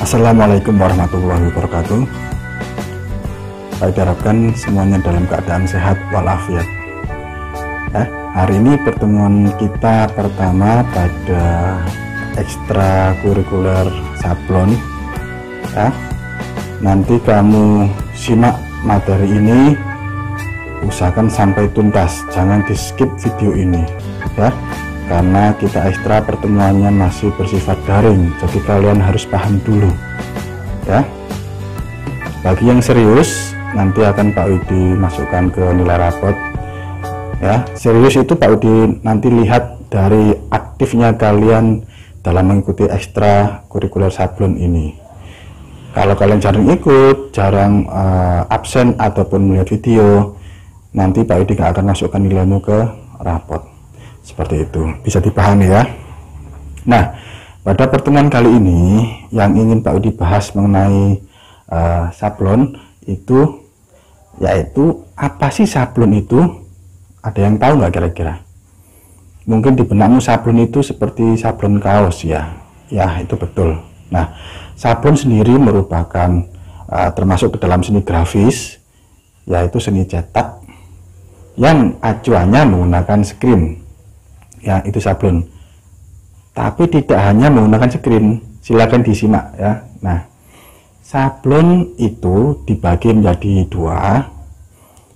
Assalamualaikum warahmatullahi wabarakatuh. Saya diharapkan semuanya dalam keadaan sehat walafiat. Hari ini pertemuan kita pertama pada ekstrakurikuler sablon. Nanti kamu simak materi ini, usahakan sampai tuntas, jangan di skip video ini ya, karena kita ekstra pertemuannya masih bersifat daring, jadi kalian harus paham dulu ya. Bagi yang serius, nanti akan Pak Widi masukkan ke nilai rapot ya. Serius itu Pak Widi nanti lihat dari aktifnya kalian dalam mengikuti ekstra kurikuler sablon ini. Kalau kalian jarang ikut, jarang absen ataupun melihat video, nanti Pak Widi gak akan masukkan nilaimu ke rapot. Seperti itu, bisa dipahami ya. Nah, pada pertemuan kali ini yang ingin Pak Widi bahas mengenai sablon itu, yaitu apa sih sablon itu? Ada yang tahu nggak kira-kira? Mungkin di benakmu sablon itu seperti sablon kaos ya. Ya, itu betul. Nah, sablon sendiri merupakan termasuk ke dalam seni grafis, yaitu seni cetak yang acuannya menggunakan screen. Ya, itu sablon. Tapi tidak hanya menggunakan screen, silakan disimak ya. Nah, sablon itu dibagi menjadi dua.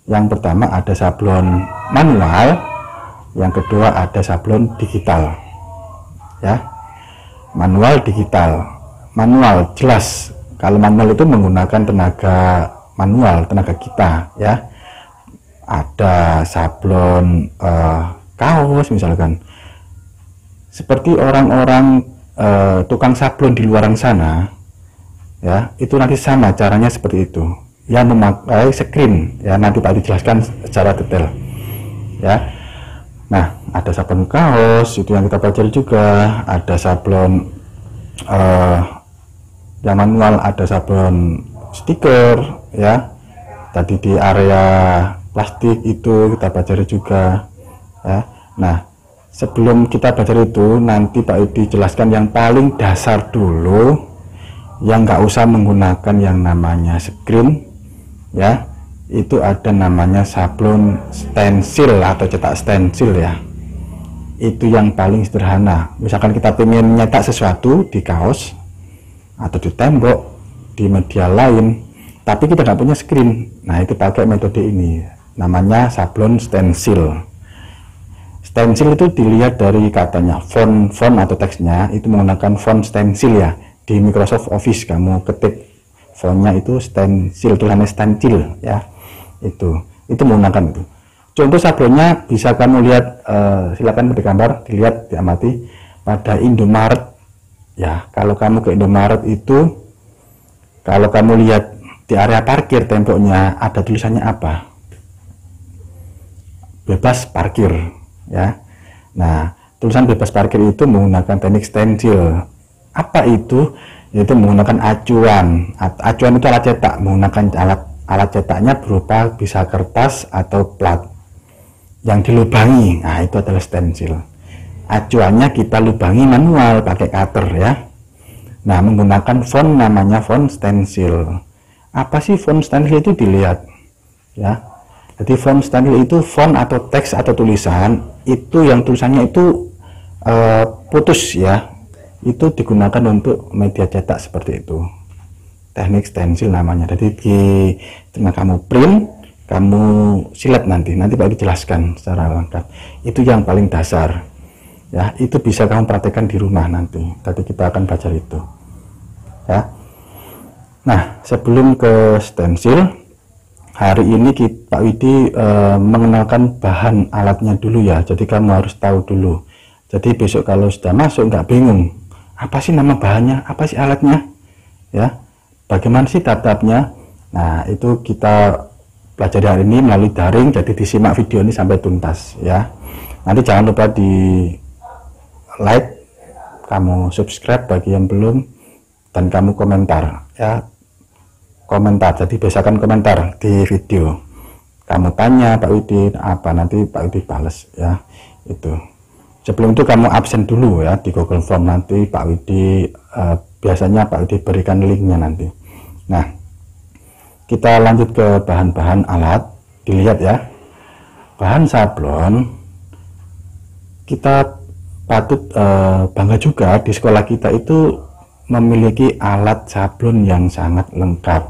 Yang pertama ada sablon manual, yang kedua ada sablon digital ya. Manual, digital. Manual jelas, kalau manual itu menggunakan tenaga manual, tenaga kita ya. Ada sablon kaos misalkan, seperti orang-orang tukang sablon di luar sana ya, itu nanti sama caranya seperti itu, yang memakai screen ya. Nanti Pak dijelaskan secara detail ya. Nah, ada sablon kaos itu yang kita pelajari juga, ada sablon yang manual, ada sablon stiker ya. Tadi di area plastik itu kita pelajari juga ya. Nah, sebelum kita belajar itu, nanti Pak Widi jelaskan yang paling dasar dulu, yang nggak usah menggunakan yang namanya screen ya. Itu ada namanya sablon stensil atau cetak stensil ya. Itu yang paling sederhana. Misalkan kita ingin nyetak sesuatu di kaos atau di tembok, di media lain, tapi kita nggak punya screen, nah itu pakai metode ini, namanya sablon stensil. Stensil itu dilihat dari katanya, font atau teksnya itu menggunakan font stensil ya. Di Microsoft Office kamu ketik fontnya itu stensil, tulisannya stensil ya. Itu menggunakan itu. Contoh sablonnya bisa kamu lihat, silakan di gambar, dilihat, diamati pada Indomaret ya. Kalau kamu ke Indomaret itu, kalau kamu lihat di area parkir temboknya ada tulisannya apa? Bebas parkir ya. Nah, tulisan bebas parkir itu menggunakan teknik stensil. Apa itu? Yaitu menggunakan acuan. Acuan itu alat cetak, menggunakan alat cetaknya berupa bisa kertas atau plat yang dilubangi. Nah, itu adalah stensil. Acuannya kita lubangi manual pakai cutter ya. Nah, menggunakan font namanya font stensil. Apa sih font stensil itu? Dilihat ya. Jadi font stensil itu font atau teks atau tulisan itu yang tulisannya itu putus ya. Itu digunakan untuk media cetak seperti itu. Teknik stensil namanya. Jadi di tengah kamu print, kamu silet nanti Pak dijelaskan secara lengkap. Itu yang paling dasar. Ya, itu bisa kamu praktekkan di rumah nanti. Tadi kita akan belajar itu. Ya. Nah, sebelum ke stensil, hari ini Pak Widi mengenalkan bahan alatnya dulu ya. Jadi kamu harus tahu dulu. Jadi besok kalau sudah masuk nggak bingung, apa sih nama bahannya, apa sih alatnya ya, bagaimana sih tahap-tahapnya. Nah, itu kita pelajari hari ini melalui daring, jadi disimak video ini sampai tuntas ya. Nanti jangan lupa di like, kamu subscribe bagi yang belum, dan kamu komentar ya. Komentar, jadi biasakan komentar di video. Kamu tanya Pak Widi apa, nanti Pak Widi balas ya. Itu sebelum itu kamu absen dulu ya di Google Form, nanti Pak Widi biasanya Pak Udi berikan linknya nanti. Nah, kita lanjut ke bahan-bahan alat. Dilihat ya, bahan sablon. Kita patut bangga juga di sekolah kita itu memiliki alat sablon yang sangat lengkap.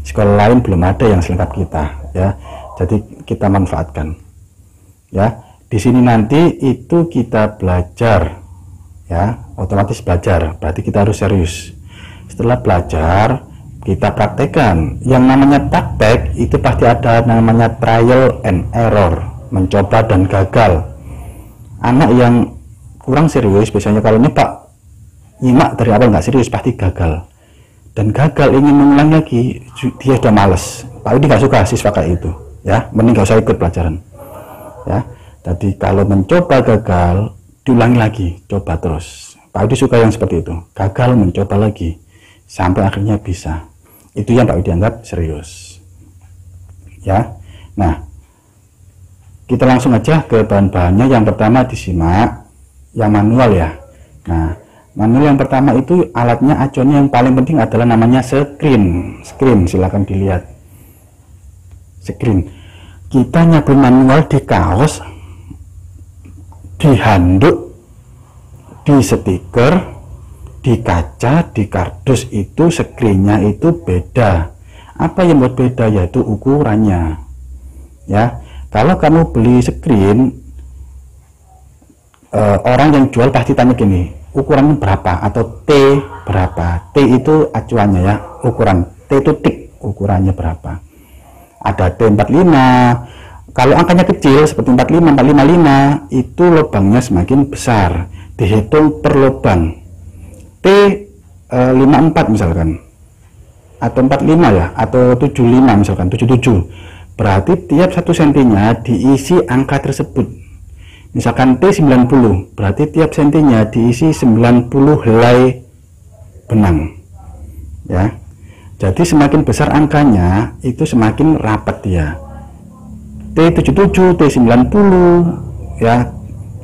Sekolah lain belum ada yang selengkap kita ya, jadi kita manfaatkan ya. Di sini nanti itu kita belajar ya, otomatis belajar, berarti kita harus serius. Setelah belajar kita praktekkan. Yang namanya praktek itu pasti ada namanya trial and error, mencoba dan gagal. Anak yang kurang serius biasanya kalau nyoba nyimak dari awal nggak serius pasti gagal, dan gagal ingin mengulang lagi dia sudah males. Pak Udi nggak suka siswa kayak itu ya, mending nggak usah ikut pelajaran ya. Jadi kalau mencoba gagal diulangi lagi, coba terus. Pak Udi suka yang seperti itu, gagal mencoba lagi sampai akhirnya bisa. Itu yang Pak Udi anggap serius ya. Nah, kita langsung aja ke bahan-bahannya. Yang pertama disimak yang manual ya. Nah, manual yang pertama itu alatnya, acuannya yang paling penting adalah namanya screen. Silahkan dilihat screen. Kita nyablon manual di kaos, di handuk, di stiker, di kaca, di kardus, itu screennya itu beda. Apa yang buat beda? Yaitu ukurannya ya. Kalau kamu beli screen, orang yang jual pasti tanya gini, ukurannya berapa atau T berapa. T itu acuannya ya, ukuran. T itu tik, ukurannya berapa. Ada T45. Kalau angkanya kecil seperti 45, 455, itu lubangnya semakin besar, dihitung per lubang. T54 misalkan, atau 45 ya, atau 75 misalkan, 77, berarti tiap 1 sentinya diisi angka tersebut. Misalkan T90, berarti tiap sentinya diisi 90 helai benang ya. Jadi semakin besar angkanya itu semakin rapat dia. T77, T90 ya,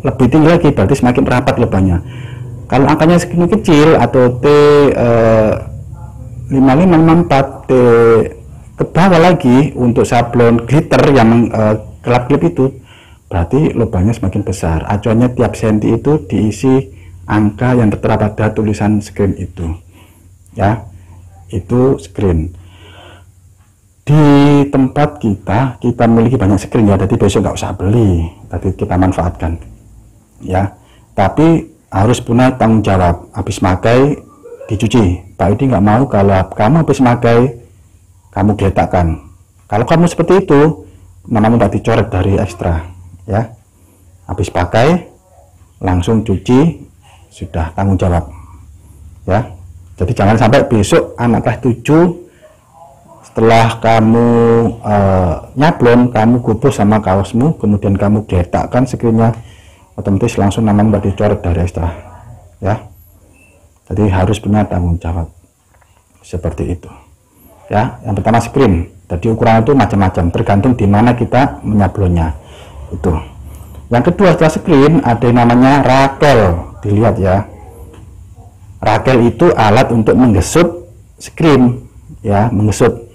lebih tinggi lagi berarti semakin rapat lubangnya. Kalau angkanya segini kecil atau T55, 54, T ke bawah lagi untuk sablon glitter yang gelap-gelap itu, berarti lubangnya semakin besar. Acuannya tiap senti itu diisi angka yang tertera pada tulisan screen itu ya. Itu screen. Di tempat kita memiliki banyak screen ya, jadi besok nggak usah beli, tapi kita manfaatkan ya. Tapi harus punya tanggung jawab, habis pakai dicuci. Pak Udi nggak mau kalau kamu habis pakai kamu geletakkan. Kalau kamu seperti itu, namamu nggak dicoret dari ekstra ya. Habis pakai langsung cuci, sudah tanggung jawab ya. Jadi jangan sampai besok anak kelas 7 setelah kamu nyablon, kamu gubur sama kaosmu, kemudian kamu geletakkan screennya, otomatis langsung namamu nggak dicoret dari ekstra ya. Jadi harus punya tanggung jawab seperti itu ya. Yang pertama screen, jadi ukuran itu macam-macam tergantung di mana kita menyablonnya itu. Yang kedua setelah screen ada yang namanya rakel. Dilihat ya, rakel itu alat untuk menggesut screen ya, menggesut,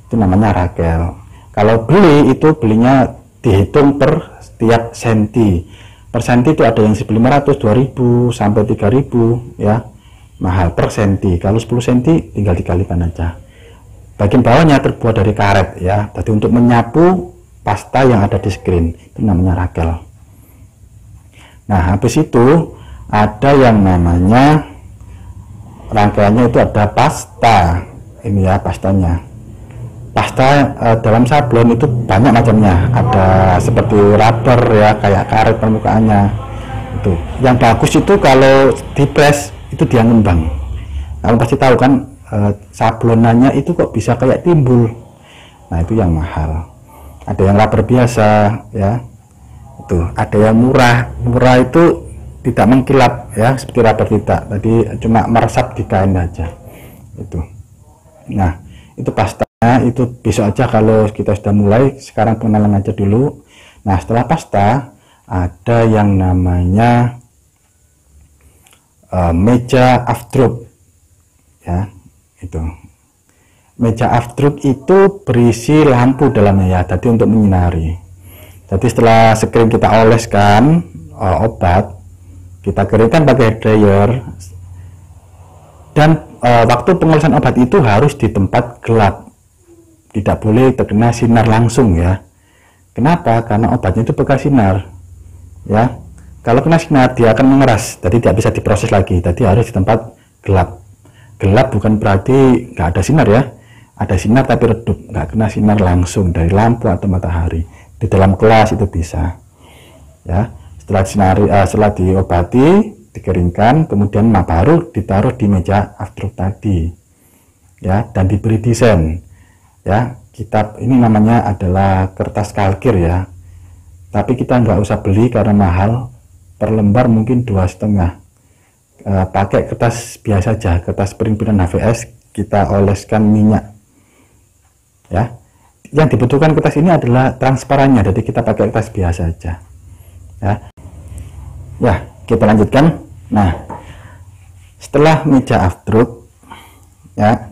itu namanya rakel. Kalau beli itu belinya dihitung per setiap senti. Per senti itu ada yang 1.500, 2.000 sampai 3.000 ya, mahal per senti. Kalau 10 senti tinggal dikalikan aja. Bagian bawahnya terbuat dari karet ya, jadi untuk menyapu pasta yang ada di screen, itu namanya rakel. Nah, habis itu ada yang namanya rangkaiannya itu ada pasta. Ini ya pastanya. Pasta dalam sablon itu banyak macamnya, ada seperti rubber ya, kayak karet permukaannya itu. Yang bagus itu kalau di press itu dia ngembang. Kamu pasti tahu kan, sablonannya itu kok bisa kayak timbul. Nah, itu yang mahal. Ada yang rubber biasa ya, itu ada yang murah itu tidak mengkilap ya, seperti rubber tidak, tadi cuma meresap di kain aja itu. Nah, itu pasta. Itu besok aja kalau kita sudah mulai. Sekarang pengenalan aja dulu. Nah, setelah pasta ada yang namanya meja afdruk ya. Itu meja afdruk itu berisi lampu dalamnya ya, jadi untuk menyinari. Jadi setelah screen kita oleskan obat, kita keringkan pakai dryer, dan waktu pengolesan obat itu harus di tempat gelap, tidak boleh terkena sinar langsung ya. Kenapa? Karena obatnya itu bekas sinar ya. Kalau kena sinar dia akan mengeras, jadi tidak bisa diproses lagi. Jadi harus di tempat gelap. Gelap bukan berarti nggak ada sinar ya, ada sinar tapi redup, nggak kena sinar langsung dari lampu atau matahari. Di dalam kelas itu bisa ya. Setelah diobati, dikeringkan, kemudian baru ditaruh di meja afdruk tadi ya, dan diberi desain ya. Kitab ini namanya adalah kertas kalkir ya, tapi kita nggak usah beli karena mahal, per lembar mungkin 2,5. Pakai kertas biasa aja, kertas print-printan HVS, kita oleskan minyak ya. Yang dibutuhkan kertas ini adalah transparannya, jadi kita pakai kertas biasa aja ya. Kita lanjutkan. Nah, setelah meja afdruk ya,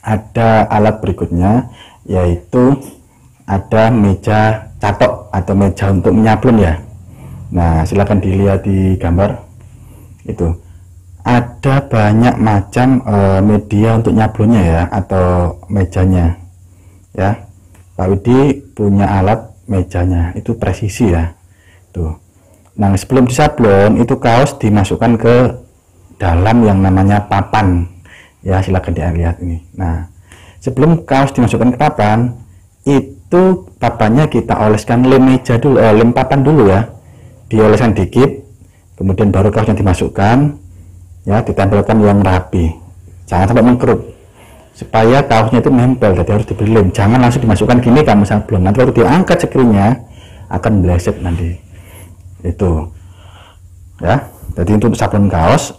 ada alat berikutnya, yaitu ada meja catok atau meja untuk menyablon ya. Nah, silakan dilihat di gambar itu. Ada banyak macam media untuk nyablonnya ya, atau mejanya ya. Pak Widi punya alat mejanya, itu presisi ya tuh. Nah, sebelum disablon itu kaos dimasukkan ke dalam yang namanya papan ya, silakan dilihat ini. Nah, sebelum kaos dimasukkan ke papan, itu papannya kita oleskan lem meja dulu, lem papan dulu ya, dioleskan dikit, kemudian baru kaosnya dimasukkan ya, ditempelkan yang rapi, jangan sampai mengkerut supaya kaosnya itu nempel. Jadi harus diberi lem, jangan langsung dimasukkan gini kamu sablon, nanti waktu diangkat screennya akan meleset nanti itu ya. Jadi untuk sablon kaos,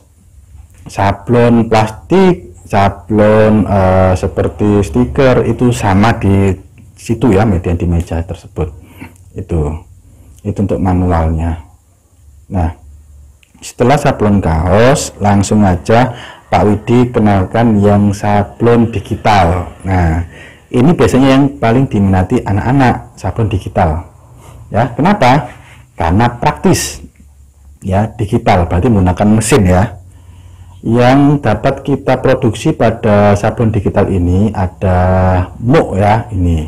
sablon plastik, sablon seperti stiker itu sama di situ ya, media di meja tersebut. Itu untuk manualnya. Nah, setelah sablon kaos, langsung aja Pak Widi kenalkan yang sablon digital. Nah, ini biasanya yang paling diminati anak-anak, sablon digital ya. Kenapa? Karena praktis ya, digital berarti menggunakan mesin ya. Yang dapat kita produksi pada sablon digital ini ada muk ya, ini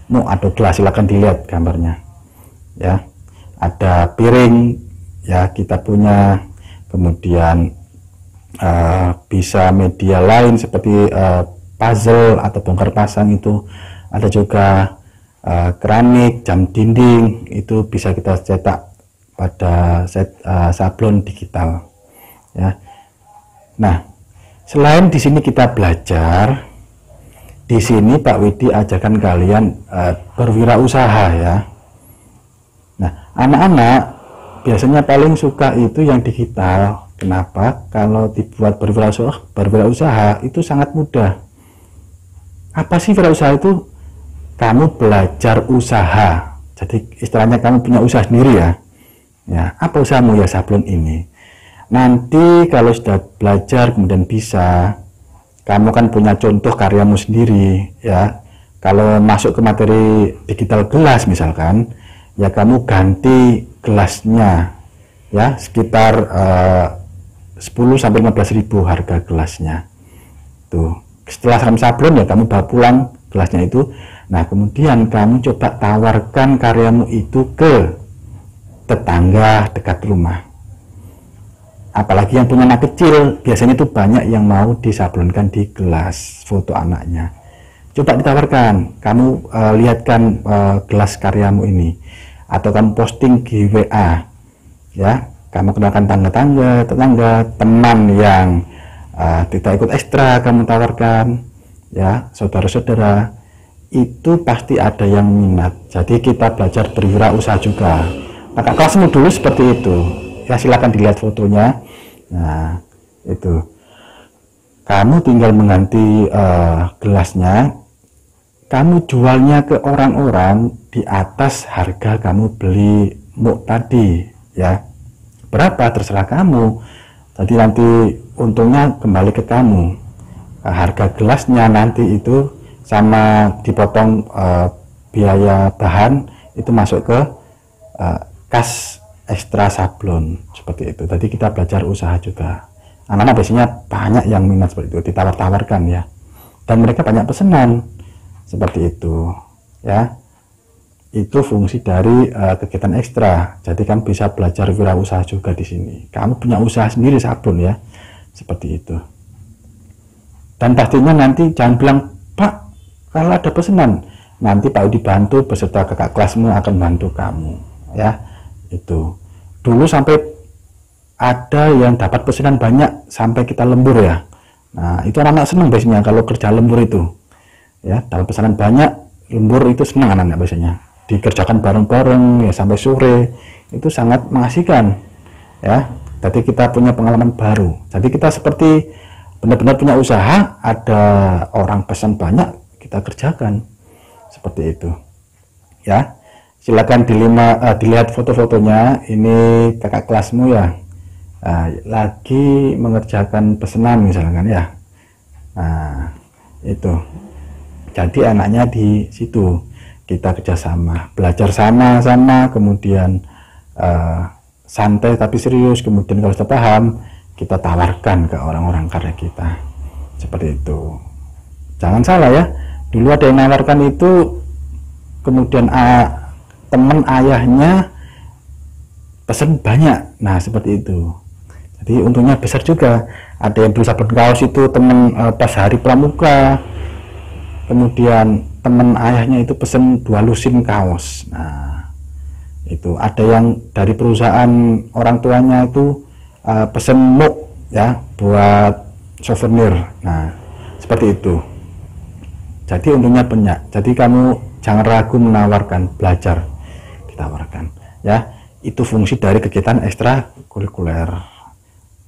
muk atau gelas, silakan dilihat gambarnya ya. Ada piring ya, kita punya, kemudian bisa media lain seperti puzzle atau bongkar pasang, itu ada juga keramik, jam dinding, itu bisa kita cetak pada sablon digital ya. Nah, selain di sini kita belajar, di sini Pak Widi ajarkan kalian berwirausaha ya. Nah, anak-anak biasanya paling suka itu yang digital. Kenapa? Kalau dibuat berwirausaha itu sangat mudah. Apa sih wirausaha itu? Kamu belajar usaha, jadi istilahnya kamu punya usaha sendiri ya. Ya, apa usahamu ya? Sablon ini. Nanti kalau sudah belajar kemudian bisa, kamu kan punya contoh karyamu sendiri ya. Kalau masuk ke materi digital gelas misalkan, ya kamu ganti gelasnya ya, sekitar 10-15 ribu harga gelasnya tuh. Setelah sablon ya kamu bawa pulang gelasnya itu. Nah, kemudian kamu coba tawarkan karyamu itu ke tetangga dekat rumah. Apalagi yang punya anak kecil, biasanya itu banyak yang mau disablonkan di gelas foto anaknya. Coba ditawarkan, kamu lihatkan gelas karyamu ini, atau kamu posting di WA ya. Kamu kenalkan tetangga, teman yang tidak ikut ekstra, kamu tawarkan ya, saudara-saudara, itu pasti ada yang minat. Jadi kita belajar berwirausaha juga. Maka kelasmu dulu seperti itu ya, silakan dilihat fotonya. Nah, itu kamu tinggal mengganti gelasnya, kamu jualnya ke orang-orang di atas harga kamu beli muk tadi ya. Berapa terserah kamu, Jadi nanti untungnya kembali ke kamu. Harga gelasnya nanti itu sama dipotong biaya bahan itu masuk ke kas ekstra sablon seperti itu. Jadi kita belajar usaha juga. Anak-anak biasanya banyak yang minat seperti itu, ditawar-tawarkan ya, dan mereka banyak pesanan seperti itu ya. Itu fungsi dari kegiatan ekstra. Jadi kan bisa belajar wirausaha juga di sini. Kamu punya usaha sendiri sablon ya, seperti itu. Dan pastinya nanti jangan bilang, Pak, kalau ada pesanan, nanti Pak Udi bantu beserta kakak kelasmu akan bantu kamu ya. Itu dulu sampai ada yang dapat pesanan banyak sampai kita lembur ya. Nah itu anak-anak senang biasanya kalau kerja lembur itu ya, dapat pesanan banyak, lembur itu senang anak-anak biasanya, dikerjakan bareng-bareng ya sampai sore, itu sangat mengasihkan ya. Jadi kita punya pengalaman baru, jadi kita seperti benar-benar punya usaha, ada orang pesan banyak kita kerjakan seperti itu ya. Silakan dilihat foto-fotonya. Ini kakak kelasmu ya, lagi mengerjakan pesanan misalkan ya. Nah itu, jadi anaknya di situ kita kerjasama, belajar sama-sama, kemudian santai tapi serius, kemudian kalau sudah paham kita tawarkan ke orang-orang karya kita seperti itu. Jangan salah ya, dulu ada yang nawarkan itu, kemudian teman ayahnya pesen banyak, nah seperti itu. Jadi untungnya besar juga. Ada yang beli sabun kaos itu teman pas hari pramuka, kemudian teman ayahnya itu pesen 2 lusin kaos. Nah itu ada yang dari perusahaan orang tuanya itu pesen mug ya buat souvenir. Nah seperti itu. Jadi untungnya banyak. Jadi kamu jangan ragu menawarkan, belajar ditawarkan ya. Itu fungsi dari kegiatan ekstra kurikuler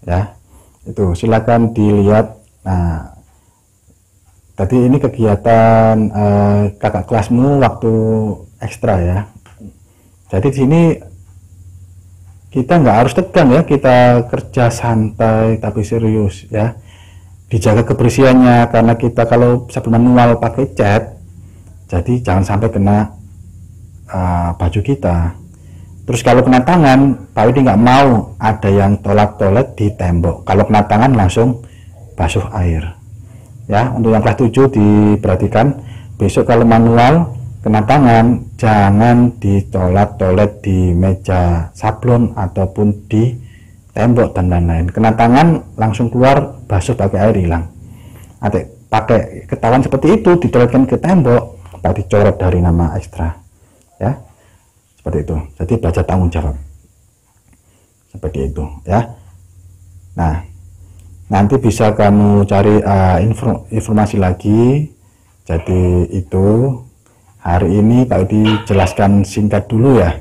ya. Itu silakan dilihat. Nah tadi ini kegiatan kakak kelasmu waktu ekstra ya. Jadi di sini kita nggak harus tegang ya, kita kerja santai tapi serius ya, dijaga kebersihannya, karena kita kalau sabun manual pakai cat, jadi jangan sampai kena baju kita. Terus kalau kena tangan, Pak Udi nggak mau ada yang tolak-tolak di tembok. Kalau kena tangan langsung basuh air ya. Untuk yang kelas 7 diperhatikan, besok kalau manual kena tangan jangan ditolak-tolak di meja sablon ataupun di tembok dan lain-lain. Kena tangan langsung keluar, basuh pakai air, hilang. Adik pakai ketahuan seperti itu, ditolakkan ke tembok, Pak dicoret dari nama ekstra ya, seperti itu. Jadi belajar tanggung jawab seperti itu ya. Nah nanti bisa kamu cari informasi lagi. Jadi itu hari ini Pak Udi jelaskan singkat dulu ya,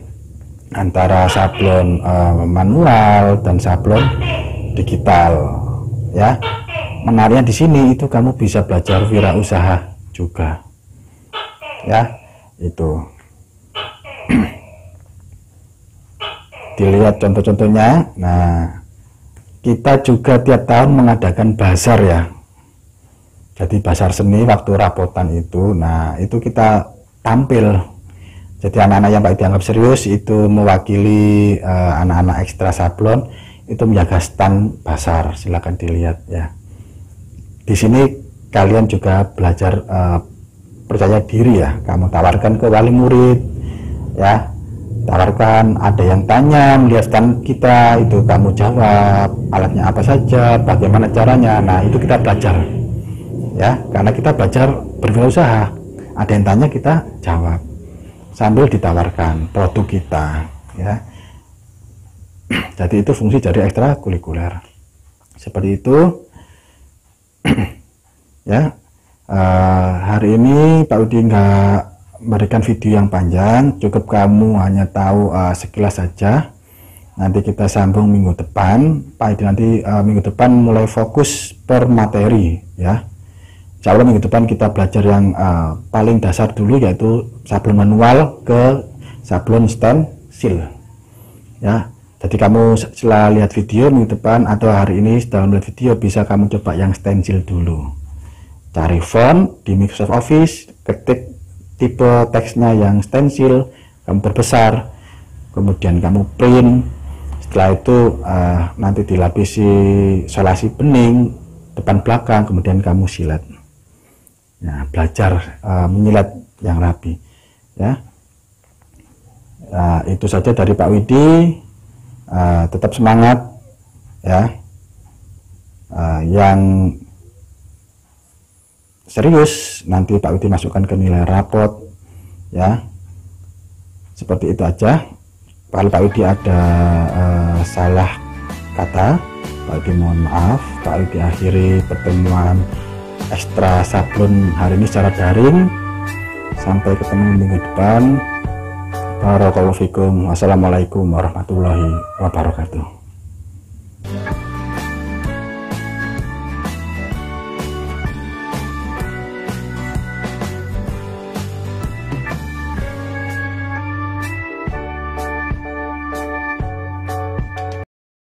antara sablon manual dan sablon digital ya. Menariknya di sini itu kamu bisa belajar wirausaha juga ya. Itu dilihat contoh-contohnya. Nah kita juga tiap tahun mengadakan bazar ya. Jadi bazar seni waktu rapotan itu, nah itu kita tampil. Jadi anak-anak yang Pak dianggap serius itu mewakili anak-anak ekstra sablon itu menjaga stand bazar. Silakan dilihat ya. Di sini kalian juga belajar percaya diri ya. Kamu tawarkan ke wali murid ya. Tawarkan, ada yang tanya melihat stand kita, itu kamu jawab alatnya apa saja, bagaimana caranya. Nah itu kita belajar ya, karena kita belajar berwirausaha. Ada yang tanya kita jawab sambil ditawarkan produk kita ya. Jadi itu fungsi dari ekstra kurikuler seperti itu ya. Hari ini Pak Udi nggak memberikan video yang panjang, cukup kamu hanya tahu sekilas saja. Nanti kita sambung minggu depan. Pak Udi nanti minggu depan mulai fokus per materi ya. Insya Allah minggu depan kita belajar yang paling dasar dulu, yaitu sablon manual ke sablon stencil ya. Jadi kamu setelah lihat video minggu depan atau hari ini setelah melihat video, bisa kamu coba yang stensil dulu. Cari font di Microsoft Office, ketik tipe teksnya yang stensil, kamu perbesar, kemudian kamu print. Setelah itu nanti dilapisi selasi bening depan belakang, kemudian kamu silet. Nah, belajar menyilet yang rapi ya. Itu saja dari Pak Widi. Tetap semangat ya. Yang serius nanti Pak Widi masukkan ke nilai rapot ya. Seperti itu aja. Kalau Pak Widi ada salah kata, Pak Widi mohon maaf. Pak Widi akhiri pertemuan ekstra sablon hari ini secara daring. Sampai ketemu minggu depan. Barakallahu fikum. Wassalamualaikum warahmatullahi wabarakatuh.